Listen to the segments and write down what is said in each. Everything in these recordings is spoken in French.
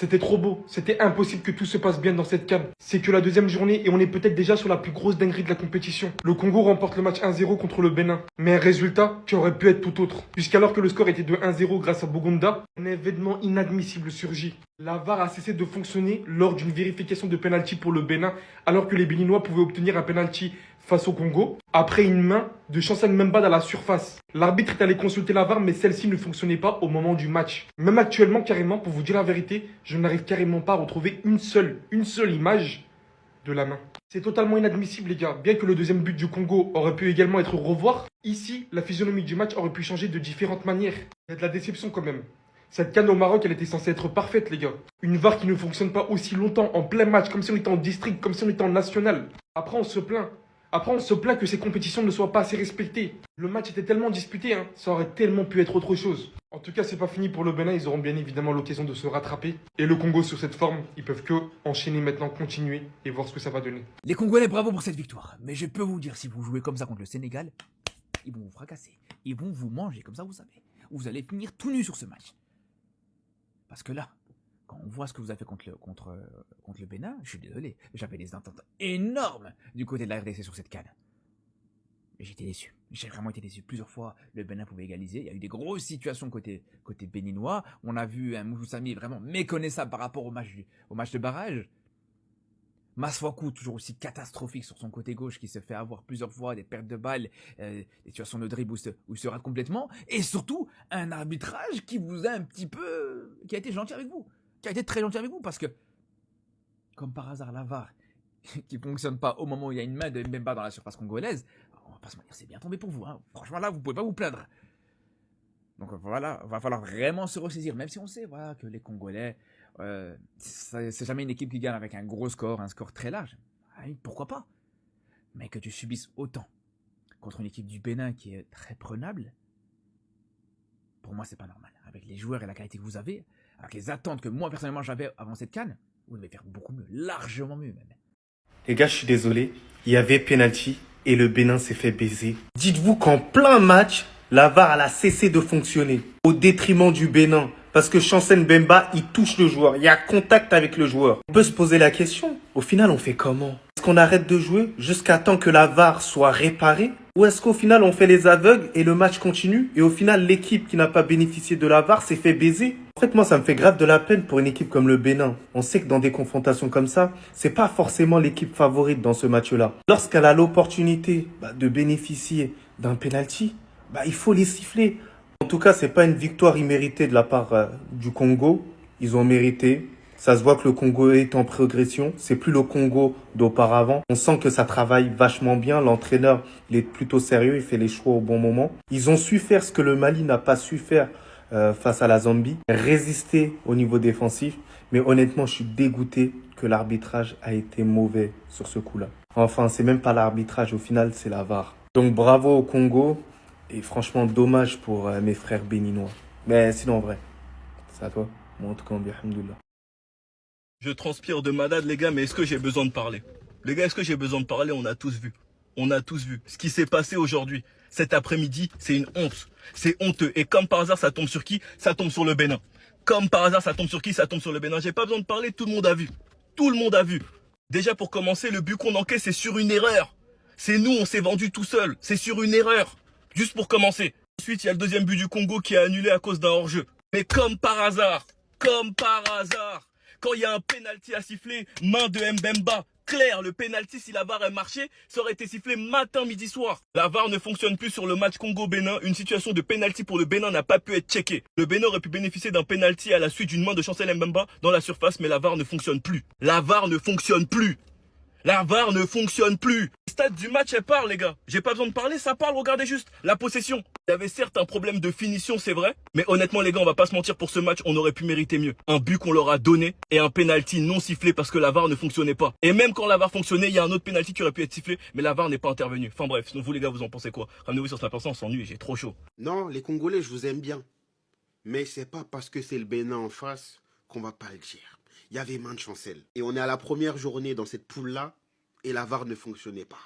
C'était trop beau, c'était impossible que tout se passe bien dans cette CAN. C'est que la deuxième journée et on est peut-être déjà sur la plus grosse dinguerie de la compétition. Le Congo remporte le match 1-0 contre le Bénin. Mais un résultat qui aurait pu être tout autre. Puisqu'alors que le score était de 1-0 grâce à Bogunda, un événement inadmissible surgit. La VAR a cessé de fonctionner lors d'une vérification de penalty pour le Bénin, alors que les Béninois pouvaient obtenir un penalty face au Congo, après une main de Chancel Mbemba dans la surface. L'arbitre est allé consulter la VAR, mais celle-ci ne fonctionnait pas au moment du match. Même actuellement, carrément, pour vous dire la vérité, je n'arrive carrément pas à retrouver une seule image de la main. C'est totalement inadmissible, les gars. Bien que le deuxième but du Congo aurait pu également être revoir, ici, la physionomie du match aurait pu changer de différentes manières. Il y a de la déception quand même. Cette CAN au Maroc, elle était censée être parfaite, les gars. Une VAR qui ne fonctionne pas aussi longtemps en plein match, comme si on était en district, comme si on était en national. Après, on se plaint. Que ces compétitions ne soient pas assez respectées. Le match était tellement disputé, hein, ça aurait tellement pu être autre chose. En tout cas, c'est pas fini pour le Bénin, ils auront bien évidemment l'occasion de se rattraper. Et le Congo sur cette forme, ils peuvent que enchaîner maintenant, continuer et voir ce que ça va donner. Les Congolais, bravo pour cette victoire. Mais je peux vous dire, si vous jouez comme ça contre le Sénégal, ils vont vous fracasser. Ils vont vous manger, comme ça vous savez. Vous allez finir tout nu sur ce match. Parce que là, quand on voit ce que vous avez fait contre le Bénin, je suis désolé, j'avais des attentes énormes du côté de la RDC sur cette CAN. J'étais déçu. J'ai vraiment été déçu. Plusieurs fois, le Bénin pouvait égaliser. Il y a eu des grosses situations côté béninois. On a vu un Moujoussami vraiment méconnaissable par rapport au match de barrage. Maswaku, toujours aussi catastrophique sur son côté gauche, qui se fait avoir plusieurs fois, des pertes de balles, des situations de dribble où il se rate complètement. Et surtout, un arbitrage qui vous a un petit peu... qui a été gentil avec vous. Qui a été très gentil avec vous, parce que, comme par hasard, la VAR, qui fonctionne pas au moment où il y a une main de Mbemba dans la surface congolaise, on va pas se mentir, c'est bien tombé pour vous. Hein. Franchement, là, vous pouvez pas vous plaindre. Donc voilà, va falloir vraiment se ressaisir, même si on sait voilà, que les Congolais, c'est jamais une équipe qui gagne avec un gros score, un score très large. Oui, pourquoi pas? Mais que tu subisses autant contre une équipe du Bénin qui est très prenable, pour moi, c'est pas normal. Avec les joueurs et la qualité que vous avez, avec les attentes que moi, personnellement, j'avais avant cette CAN, vous devez faire beaucoup mieux, largement mieux même. Les gars, je suis désolé. Il y avait penalty et le Bénin s'est fait baiser. Dites-vous qu'en plein match, la VAR elle a cessé de fonctionner au détriment du Bénin. Parce que Chancel Mbemba, il touche le joueur. Il y a contact avec le joueur. On peut se poser la question. Au final, on fait comment? Est-ce qu'on arrête de jouer jusqu'à temps que la VAR soit réparée? Ou est-ce qu'au final, on fait les aveugles et le match continue? Et au final, l'équipe qui n'a pas bénéficié de la VAR s'est fait baiser? En fait, moi, ça me fait grave de la peine pour une équipe comme le Bénin. On sait que dans des confrontations comme ça, c'est pas forcément l'équipe favorite dans ce match-là. Lorsqu'elle a l'opportunité de bénéficier d'un penalty, il faut les siffler. En tout cas, c'est pas une victoire imméritée de la part du Congo. Ils ont mérité. Ça se voit que le Congo est en progression. C'est plus le Congo d'auparavant. On sent que ça travaille vachement bien. L'entraîneur, il est plutôt sérieux. Il fait les choix au bon moment. Ils ont su faire ce que le Mali n'a pas su faire face à la Zambie. Résister au niveau défensif. Mais honnêtement, je suis dégoûté que l'arbitrage a été mauvais sur ce coup-là. Enfin, c'est même pas l'arbitrage. Au final, c'est la VAR. Donc bravo au Congo. Et franchement, dommage pour mes frères béninois. Mais sinon, en vrai, c'est à toi. Moi, en tout cas, on dit alhamdoulilah. Je transpire de malade, les gars, mais est-ce que j'ai besoin de parler? Les gars, est-ce que j'ai besoin de parler? On a tous vu. On a tous vu. Ce qui s'est passé aujourd'hui, cet après-midi, c'est une honte. C'est honteux. Et comme par hasard, ça tombe sur qui? Ça tombe sur le Bénin. Comme par hasard, ça tombe sur qui? Ça tombe sur le Bénin. J'ai pas besoin de parler, tout le monde a vu. Tout le monde a vu. Déjà, pour commencer, le but qu'on encaisse, c'est sur une erreur. C'est nous, on s'est vendu tout seul. C'est sur une erreur. Juste pour commencer. Ensuite, il y a le deuxième but du Congo qui est annulé à cause d'un hors-jeu. Mais comme par hasard, quand il y a un penalty à siffler, main de Mbemba, clair, le penalty, si la VAR a marché, ça aurait été sifflé matin, midi, soir. La VAR ne fonctionne plus sur le match Congo-Bénin. Une situation de penalty pour le Bénin n'a pas pu être checkée. Le Bénin aurait pu bénéficier d'un penalty à la suite d'une main de Chancel Mbemba dans la surface, mais la VAR ne fonctionne plus. La VAR ne fonctionne plus. La VAR ne fonctionne plus. Le stade du match, elle parle, les gars. J'ai pas besoin de parler, ça parle, regardez juste. La possession. Il y avait certes un problème de finition, c'est vrai. Mais honnêtement, les gars, on va pas se mentir, pour ce match, on aurait pu mériter mieux. Un but qu'on leur a donné et un penalty non sifflé parce que la VAR ne fonctionnait pas. Et même quand la VAR fonctionnait, il y a un autre penalty qui aurait pu être sifflé, mais la VAR n'est pas intervenue. Enfin bref, sinon vous, les gars, vous en pensez quoi? Ramenez-vous sur Snapchat, on s'ennuie, j'ai trop chaud. Non, les Congolais, je vous aime bien. Mais c'est pas parce que c'est le Bénin en face qu'on va pas le dire. Il y avait main de Chancel. Et on est à la première journée dans cette poule-là. Et la VAR ne fonctionnait pas.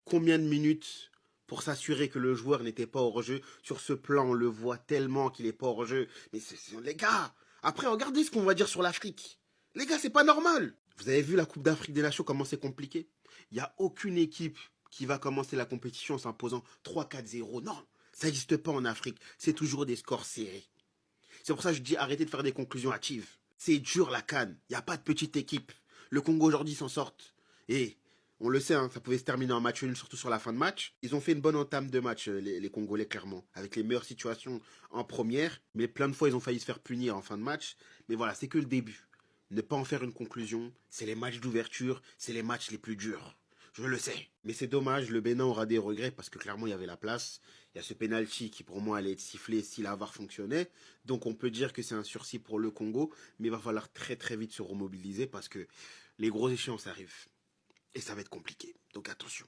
Combien de minutes pour s'assurer que le joueur n'était pas hors-jeu? Sur ce plan, on le voit tellement qu'il n'est pas hors-jeu. Mais les gars, après, regardez ce qu'on va dire sur l'Afrique. Les gars, c'est pas normal. Vous avez vu la Coupe d'Afrique des Nations, comment c'est compliqué? Il n'y a aucune équipe qui va commencer la compétition en s'imposant 3-4-0. Non, ça n'existe pas en Afrique. C'est toujours des scores serrés. C'est pour ça que je dis arrêtez de faire des conclusions hâtives. C'est dur la CAN. Il n'y a pas de petite équipe. Le Congo aujourd'hui s'en sort. Et on le sait, hein, ça pouvait se terminer en match nul, surtout sur la fin de match. Ils ont fait une bonne entame de match, les Congolais, clairement. Avec les meilleures situations en première. Mais plein de fois, ils ont failli se faire punir en fin de match. Mais voilà, c'est que le début. Ne pas en faire une conclusion. C'est les matchs d'ouverture. C'est les matchs les plus durs. Je le sais. Mais c'est dommage, le Bénin aura des regrets parce que clairement, il y avait la place. Il y a ce penalty qui, pour moi, allait être sifflé si la VAR fonctionnait. Donc, on peut dire que c'est un sursis pour le Congo. Mais il va falloir très, très vite se remobiliser parce que les grosses échéances arrivent. Et ça va être compliqué. Donc, attention.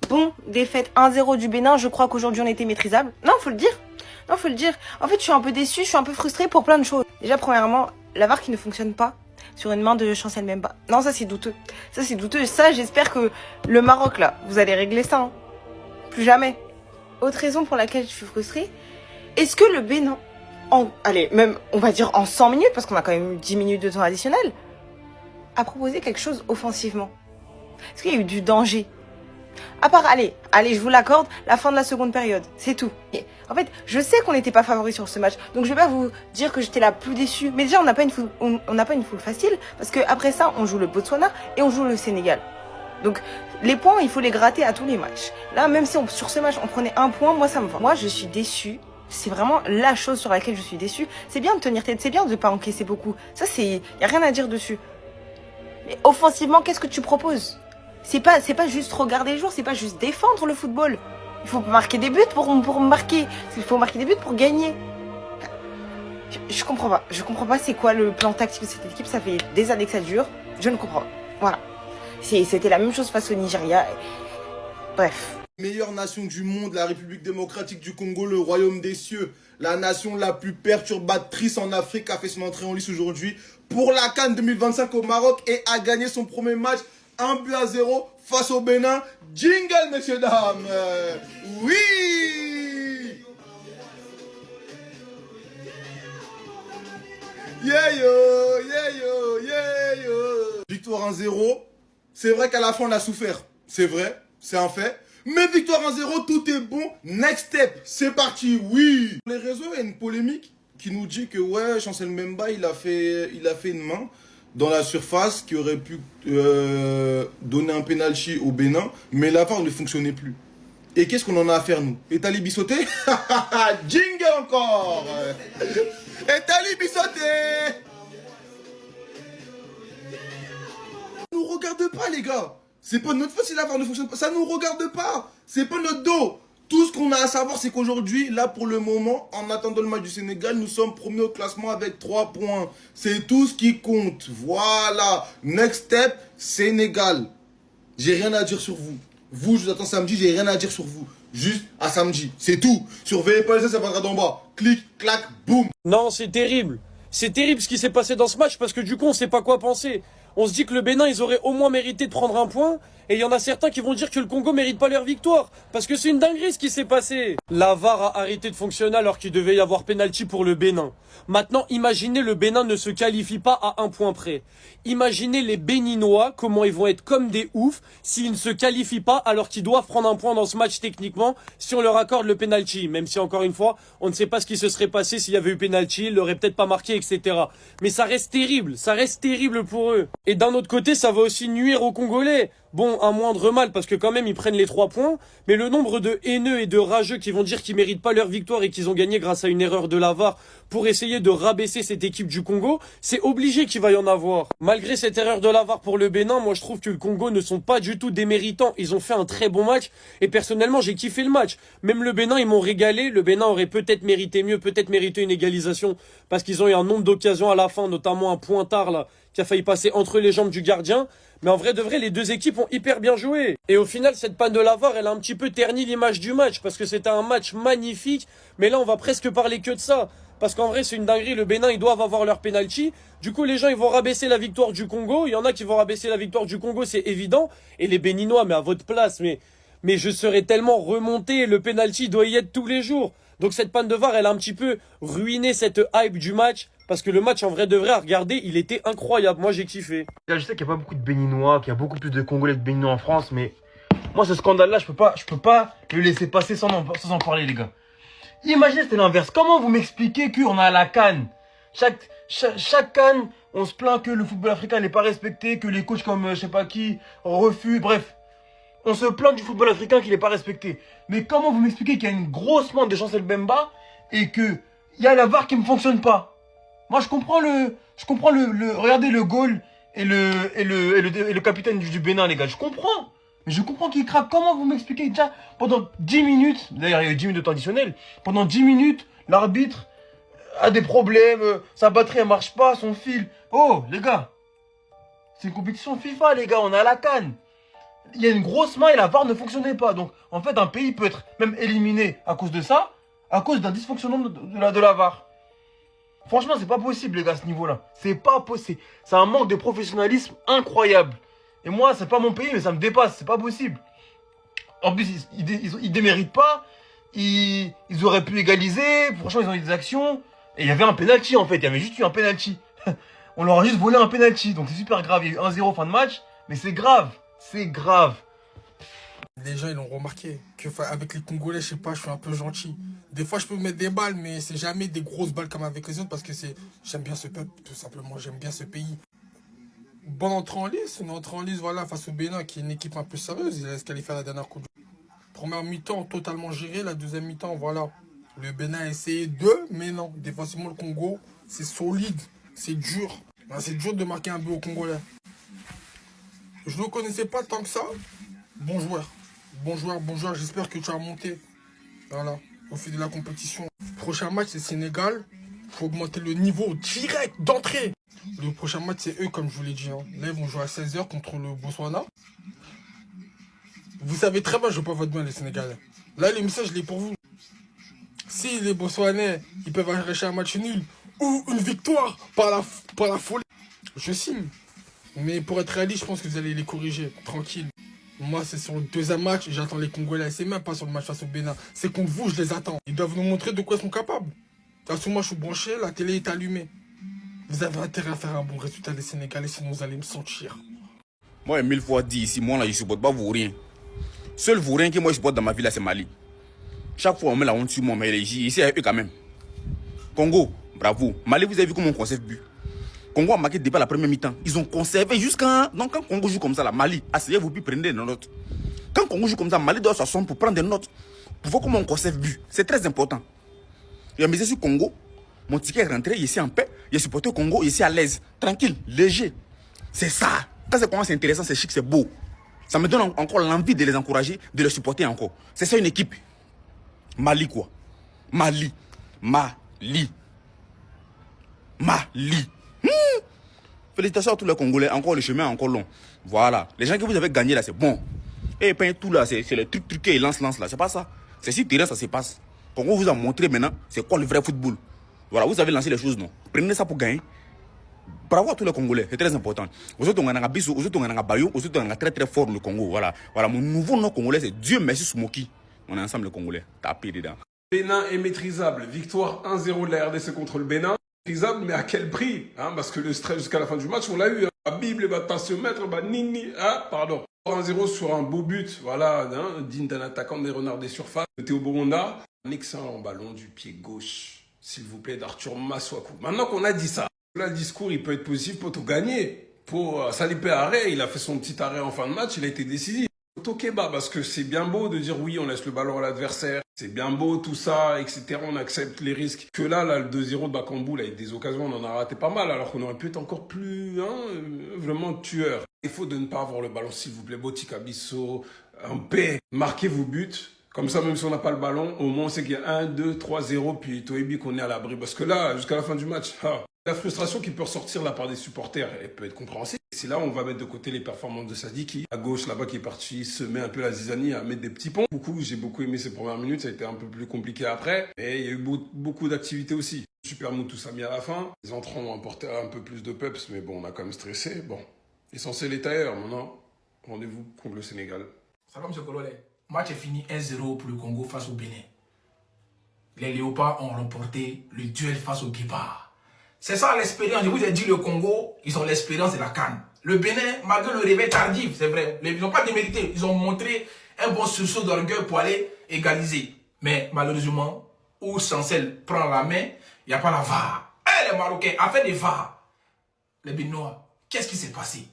Bon, défaite 1-0 du Bénin, je crois qu'aujourd'hui on était maîtrisable. Non, faut le dire. Non, faut le dire. En fait, je suis un peu déçue, je suis un peu frustrée pour plein de choses. Déjà, premièrement, la VAR qui ne fonctionne pas sur une main de Chancel Mbemba. Non, ça c'est douteux. Ça c'est douteux. Ça, j'espère que le Maroc, là, vous allez régler ça. Hein. Plus jamais. Autre raison pour laquelle je suis frustrée, est-ce que le Bénin, allez, même, on va dire en 100 minutes, parce qu'on a quand même eu 10 minutes de temps additionnel, a proposé quelque chose offensivement? Est-ce qu'il y a eu du danger? À part, allez, je vous l'accorde, la fin de la seconde période, c'est tout. Et en fait, je sais qu'on n'était pas favoris sur ce match, donc je vais pas vous dire que j'étais la plus déçue. Mais déjà, on n'a pas une foule facile, parce que après ça, on joue le Botswana et on joue le Sénégal. Donc, les points, il faut les gratter à tous les matchs. Là, même si sur ce match, on prenait un point, moi, ça me va. Moi, je suis déçue. C'est vraiment la chose sur laquelle je suis déçue. C'est bien de tenir tête, c'est bien de pas encaisser beaucoup. Ça, y a rien à dire dessus. Mais offensivement, qu'est-ce que tu proposes? C'est pas juste regarder les joueurs, c'est pas juste défendre le football. Il faut marquer des buts pour marquer. Il faut marquer des buts pour gagner. Je comprends pas. Je comprends pas c'est quoi le plan tactique de cette équipe. Ça fait des années que ça dure. Je ne comprends pas. Voilà. C'était la même chose face au Nigeria. Bref. Meilleure nation du monde, la République démocratique du Congo, le royaume des cieux. La nation la plus perturbatrice en Afrique a fait son entrée en lice aujourd'hui pour la CAN 2025 au Maroc et a gagné son premier match 1-0 face au Bénin. Jingle, messieurs, dames. Oui. Yeah yo, yeah yo, yeah yo. Victoire 1-0. C'est vrai qu'à la fin, on a souffert. C'est vrai, c'est un fait. Mais victoire 1-0, tout est bon. Next step, c'est parti, oui. Les réseaux, il y a une polémique qui nous dit que ouais, Chancel Mbemba, il a fait une main dans la surface qui aurait pu donner un penalty au Bénin, mais la VAR ne fonctionnait plus. Et qu'est-ce qu'on en a à faire, nous? Et Tali sauté? Jingle encore. Et Tali sauté. Ça nous regarde pas, les gars. C'est pas notre faute si la VAR ne fonctionne pas. Ça nous regarde pas. C'est pas notre dos. Tout ce qu'on a à savoir, c'est qu'aujourd'hui, là, pour le moment, en attendant le match du Sénégal, nous sommes premiers au classement avec 3 points. C'est tout ce qui compte. Voilà. Next step, Sénégal. J'ai rien à dire sur vous. Vous, je vous attends samedi, j'ai rien à dire sur vous. Juste à samedi. C'est tout. Surveillez pas les ça viendra d'en bas. Clic, clac, boum. Non, c'est terrible. C'est terrible ce qui s'est passé dans ce match parce que du coup, on sait pas quoi penser. On se dit que le Bénin, ils auraient au moins mérité de prendre un point. Et il y en a certains qui vont dire que le Congo mérite pas leur victoire. Parce que c'est une dinguerie ce qui s'est passé. La VAR a arrêté de fonctionner alors qu'il devait y avoir pénalty pour le Bénin. Maintenant, imaginez le Bénin ne se qualifie pas à un point près. Imaginez les Béninois, comment ils vont être comme des oufs s'ils ne se qualifient pas alors qu'ils doivent prendre un point dans ce match techniquement si on leur accorde le penalty. Même si encore une fois, on ne sait pas ce qui se serait passé s'il y avait eu penalty, ils l'auraient peut-être pas marqué, etc. Mais ça reste terrible pour eux. Et d'un autre côté, ça va aussi nuire aux Congolais. Bon, un moindre mal parce que quand même ils prennent les 3 points, mais le nombre de haineux et de rageux qui vont dire qu'ils méritent pas leur victoire et qu'ils ont gagné grâce à une erreur de la VAR pour essayer de rabaisser cette équipe du Congo, c'est obligé qu'il va y en avoir. Malgré cette erreur de la VAR pour le Bénin, moi je trouve que le Congo ne sont pas du tout déméritants. Ils ont fait un très bon match et personnellement j'ai kiffé le match. Même le Bénin ils m'ont régalé, le Bénin aurait peut-être mérité mieux, peut-être mérité une égalisation parce qu'ils ont eu un nombre d'occasions à la fin, notamment un pointard là qui a failli passer entre les jambes du gardien. Mais en vrai de vrai, les deux équipes ont hyper bien joué. Et au final, cette panne de la VAR, elle a un petit peu terni l'image du match. Parce que c'était un match magnifique. Mais là, on va presque parler que de ça. Parce qu'en vrai, c'est une dinguerie. Le Bénin, ils doivent avoir leur penalty. Du coup, les gens, ils vont rabaisser la victoire du Congo. Il y en a qui vont rabaisser la victoire du Congo, c'est évident. Et les Béninois, mais à votre place, mais je serais tellement remonté. Le penalty doit y être tous les jours. Donc cette panne de VAR, elle a un petit peu ruiné cette hype du match. parce que le match, en vrai de vrai, à regarder, il était incroyable. Moi, j'ai kiffé. Là, je sais qu'il n'y a pas beaucoup de Béninois, qu'il y a beaucoup plus de Congolais que de Béninois en France, mais moi, ce scandale-là, je peux pas le laisser passer sans en parler, les gars. Imaginez, c'était l'inverse. Comment vous m'expliquez qu'on a la CAN? Chaque CAN, on se plaint que le football africain n'est pas respecté, que les coachs comme je sais pas qui refusent, bref. On se plaint du football africain qui n'est pas respecté. Mais comment vous m'expliquez qu'il y a une grosse main de Chancel Bemba et que il y a la VAR qui ne fonctionne pas? Moi, je comprends regardez le goal et le capitaine du Bénin, les gars. Je comprends. Mais je comprends qu'il craque. Comment vous m'expliquez déjà pendant 10 minutes, d'ailleurs il y a eu 10 minutes de temps additionnel, pendant 10 minutes, l'arbitre a des problèmes, sa batterie elle marche pas, son fil. Oh, les gars, c'est une compétition FIFA, les gars, on est à la CAN. Il y a une grosse main et la VAR ne fonctionnait pas. Donc, en fait, un pays peut être même éliminé à cause de ça, à cause d'un dysfonctionnement de la VAR. Franchement, c'est pas possible, les gars, à ce niveau-là. C'est pas possible. C'est un manque de professionnalisme incroyable. Et moi, c'est pas mon pays, mais ça me dépasse. C'est pas possible. En plus, ils déméritent pas. Ils auraient pu égaliser. Franchement, ils ont eu des actions. Et il y avait un penalty, en fait. Il y avait juste eu un penalty. On leur a juste volé un penalty. Donc, c'est super grave. Il y a eu 1-0 fin de match. Mais c'est grave. C'est grave. Les gens, ils l'ont remarqué. Avec les Congolais, je sais pas, je suis un peu gentil. Des fois, je peux mettre des balles, mais c'est jamais des grosses balles comme avec les autres parce que j'aime bien ce peuple, tout simplement. J'aime bien ce pays. Bonne entrée en lice, une entrée en lice, voilà, face au Bénin, qui est une équipe un peu sérieuse. Il a se qualifier à la dernière Coupe du Monde. Première mi-temps, totalement gérée. La deuxième mi-temps, voilà. Le Bénin a essayé mais non. Défensivement, le Congo, c'est solide, c'est dur. C'est dur de marquer un but au Congolais. Je ne le connaissais pas tant que ça. Bon joueur. Bon joueur. J'espère que tu as monté. Voilà, au fil de la compétition. Prochain match, c'est Sénégal. Il faut augmenter le niveau direct d'entrée. Le prochain match, c'est eux, comme je vous l'ai dit. Hein. Là, ils vont jouer à 16h contre le Botswana. Vous savez très bien, je ne joue pas votre bien, les Sénégalais. Là, les messages, je l'ai pour vous. Si les Botswanais, ils peuvent arracher un match nul ou une victoire par la folie, je signe. Mais pour être réaliste, je pense que vous allez les corriger, tranquille. Moi, c'est sur le deuxième match, j'attends les Congolais. C'est même pas sur le match face au Bénin. C'est contre vous, je les attends. Ils doivent nous montrer de quoi ils sont capables. De toute façon, moi, je suis branché, la télé est allumée. Vous avez intérêt à faire un bon résultat des Sénégalais, sinon vous allez me sentir. Moi, j'ai 1000 fois dit ici, moi, là, je supporte pas Vaurien. Seul Vaurien que moi, je supporte dans ma vie, là, c'est Mali. Chaque fois, on met la honte sur moi, mais ici, eux quand même. Congo, bravo. Mali, vous avez vu comment on conserve but. Congo a marqué depuis la première mi-temps. Ils ont conservé jusqu'à... Donc quand Congo joue comme ça, la Mali, asseyez-vous puis prenez des notes. Quand Congo joue comme ça, Mali doit s'asseoir pour prendre des notes. Pour voir comment on conserve but. C'est très important. J'ai misé sur Congo. Mon ticket est rentré, ici en paix. J'ai supporté Congo, ici à l'aise. Tranquille, léger. C'est ça. Quand c'est comment c'est intéressant, c'est chic, c'est beau. Ça me donne encore l'envie de les encourager, de les supporter encore. C'est ça une équipe. Mali quoi. Mali. Félicitations à tous les Congolais. Encore le chemin est encore long. Voilà. Les gens que vous avez gagnés là, c'est bon. Et puis tout là, c'est les trucs et lance là. C'est pas ça. C'est sur terrain, ça se passe. Congo vous a montré maintenant c'est quoi le vrai football. Voilà, vous avez lancé les choses, non. Prenez ça pour gagner. Bravo à tous les Congolais, c'est très important. Aux autres, on a un bisou, aux autres, on a un bayou, aux autres, on a très très fort le Congo. Voilà. Voilà, mon nouveau nom congolais, c'est Dieu merci Smoky. On est ensemble les Congolais. Tapez dedans. Bénin est maîtrisable. Victoire 1-0 de la RDC contre le Bénin. Maîtrisable, mais à quel prix, hein? Parce que le stress jusqu'à la fin du match, on l'a eu. Hein? La Bible va tensiomètre, nini, hein? Pardon. 1-0 sur un beau but, voilà, hein? Digne d'un attaquant des Renards des surfaces. Théo Boronda, un excellent ballon du pied gauche, s'il vous plaît, d'Arthur Maswaku. Maintenant qu'on a dit ça, là, le discours, il peut être positif pour tout gagner. Pour Salipé Arrêt, il a fait son petit arrêt en fin de match, il a été décisif. Tokeba, parce que c'est bien beau de dire oui, on laisse le ballon à l'adversaire, c'est bien beau tout ça, etc. On accepte les risques. Que là le 2-0 de Bakambu, là, avec des occasions, on en a raté pas mal, alors qu'on aurait pu être encore plus, vraiment tueur. Il faut de ne pas avoir le ballon, s'il vous plaît, Botika Bisso, en paix. Marquez vos buts. Comme ça, même si on n'a pas le ballon, au moins on sait qu'il y a 1, 2, 3, 0, puis Toebi qu'on est à l'abri. Parce que là, jusqu'à la fin du match, la frustration qui peut ressortir de la part des supporters, elle peut être compréhensible. C'est là où on va mettre de côté les performances de Sadiki. À gauche, là-bas, qui est parti semer un peu la zizanie, à mettre des petits ponts. J'ai beaucoup aimé ces premières minutes, ça a été un peu plus compliqué après. Et il y a eu beaucoup d'activités aussi. Super mou, tout ça mis à la fin. Les entrants ont apporté un peu plus de peps, mais bon, on a quand même stressé. Bon, l'essentiel est ailleurs. Maintenant, rendez-vous contre le Sénégal. Salam, M. Kolole. Match est fini 1-0 pour le Congo face au Bénin. Les Léopards ont remporté le duel face au Guépard. C'est ça l'expérience. Je vous ai dit, le Congo, ils ont l'expérience de la CAN. Le Bénin, malgré le réveil tardif, c'est vrai, ils n'ont pas démérité. Ils ont montré un bon sursaut d'orgueil pour aller égaliser. Mais malheureusement, où Chancel prend la main, il n'y a pas la VAR. Les Marocains, afin des VAR, les Béninois, qu'est-ce qui s'est passé?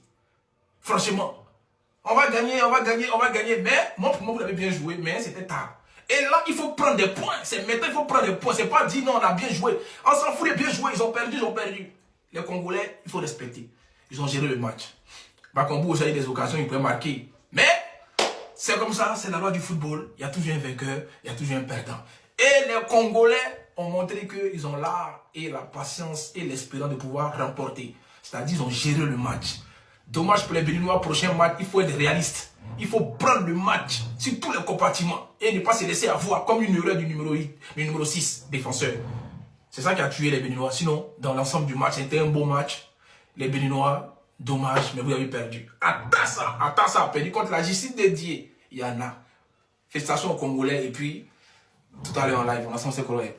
Franchement, on va gagner, on va gagner, on va gagner. Mais moi, pour moi, vous l'avez bien joué, mais c'était tard. Et là, il faut prendre des points. C'est maintenant, il faut prendre des points. C'est pas dire non, on a bien joué. On s'en fout de bien jouer. Ils ont perdu, ils ont perdu. Les Congolais, il faut respecter. Ils ont géré le match. Bakambu aussi a eu des occasions, il pouvait marquer. Mais, c'est comme ça, c'est la loi du football. Il y a toujours un vainqueur, il y a toujours un perdant. Et les Congolais ont montré qu'ils ont l'art et la patience et l'espérance de pouvoir remporter. C'est-à-dire, ils ont géré le match. Dommage pour les Béninois, prochain match, il faut être réaliste. Il faut prendre le match sur tous les compartiments et ne pas se laisser avoir comme une erreur du numéro 6 défenseur. C'est ça qui a tué les Béninois. Sinon, dans l'ensemble du match, c'était un beau match. Les Béninois, dommage, mais vous avez perdu. Atassa a perdu contre la justice dédiée. Il y en a. Félicitations aux Congolais et puis, tout à l'heure en live, on a censé courir.